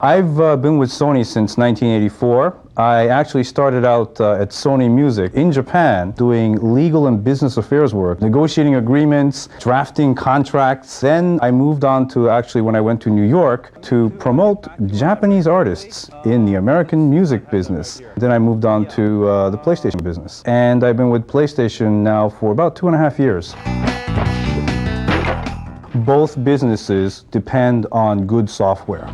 I've been with Sony since 1984. I actually started out at Sony Music in Japan doing legal and business affairs work, negotiating agreements, drafting contracts. Then I moved on to actually when I went to New York to promote Japanese artists in the American music business. Then I moved on to the PlayStation business. And I've been with PlayStation now for about 2.5 years. Both businesses depend on good software.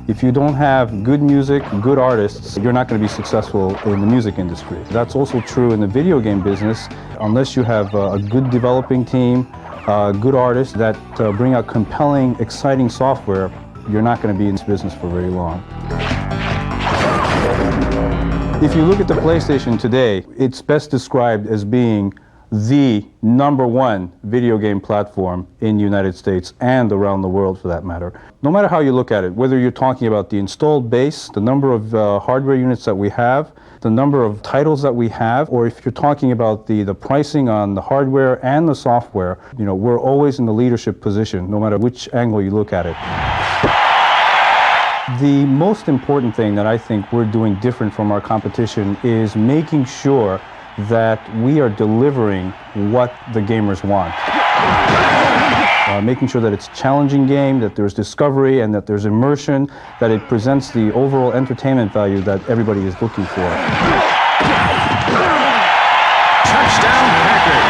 If you don't have good music, good artists, you're not going to be successful in the music industry. That's also true in the video game business. Unless you have a good developing team, good artists that bring out compelling, exciting software, you're not going to be in this business for very long. If you look at the PlayStation today, it's best described as being the #1 video game platform in the United States and around the world for that matter. No matter how you look at it, whether you're talking about the installed base, the number of hardware units that we have, the number of titles that we have, or if you're talking about the pricing on the hardware and the software, you know, we're always in the leadership position, no matter which angle you look at it. The most important thing that I think we're doing different from our competition is making sure that we are delivering what the gamers want. Making sure that it's a challenging game, that there's discovery, and that there's immersion, that it presents the overall entertainment value that everybody is looking for. Touchdown Packers!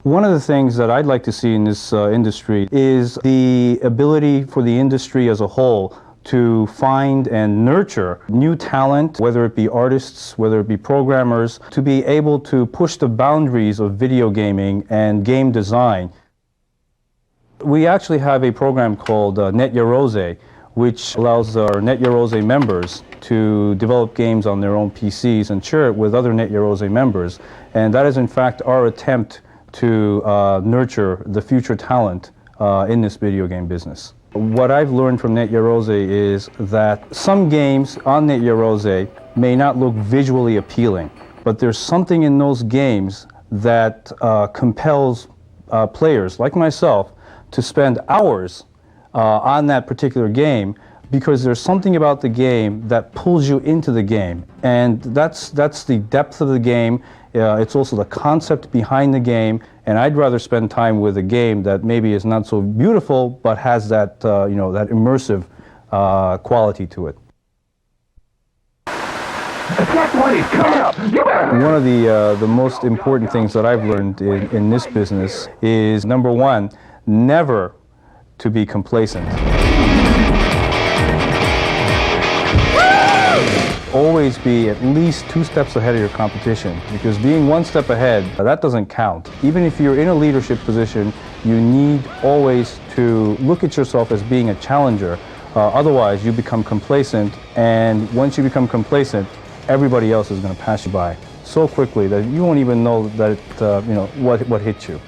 One of the things that I'd like to see in this industry is the ability for the industry as a whole to find and nurture new talent, whether it be artists, whether it be programmers, to be able to push the boundaries of video gaming and game design. We actually have a program called Net Yarose, which allows our Net Yarose members to develop games on their own PCs and share it with other Net Yarose members. And that is in fact our attempt to nurture the future talent in this video game business. What I've learned from Net Yarose is that some games on Net Yarose may not look visually appealing, but there's something in those games that compels players like myself to spend hours on that particular game because there's something about the game that pulls you into the game. And that's the depth of the game. It's also the concept behind the game, and I'd rather spend time with a game that maybe is not so beautiful, but has that, you know, that immersive quality to it. One of the most important things that I've learned in this business is, #1, never to be complacent. Always be at least 2 steps ahead of your competition, because being 1 step ahead, that doesn't count. Even if you're in a leadership position, you need always to look at yourself as being a challenger. Otherwise, you become complacent, and once you become complacent, everybody else is going to pass you by so quickly that you won't even know that you know what hit you.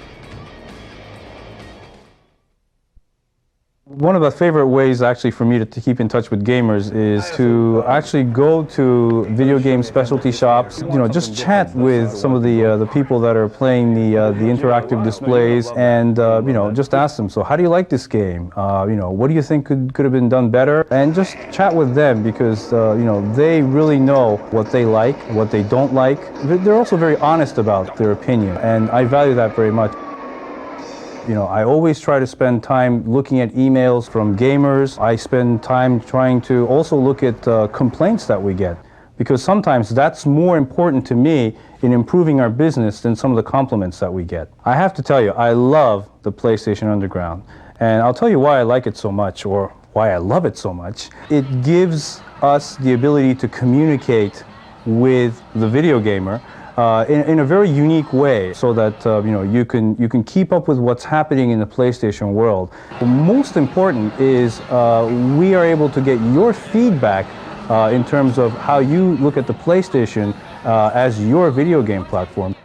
One of the favorite ways actually for me to keep in touch with gamers is to actually go to video game specialty shops, you know, just chat with some of the people that are playing the interactive displays, and you know, just ask them, so how do you like this game? You know, what do you think could have been done better? And just chat with them, because you know, they really know what they like, what they don't like. They're also very honest about their opinion, and I value that very much. You know, I always try to spend time looking at emails from gamers. I spend time trying to also look at complaints that we get, because sometimes that's more important to me in improving our business than some of the compliments that we get. I have to tell you, I love the PlayStation Underground, and I'll tell you why I like it so much, or why I love it so much. It gives us the ability to communicate with the video gamer in a very unique way, so that you know, you can keep up with what's happening in the PlayStation world. The most important is we are able to get your feedback in terms of how you look at the PlayStation as your video game platform.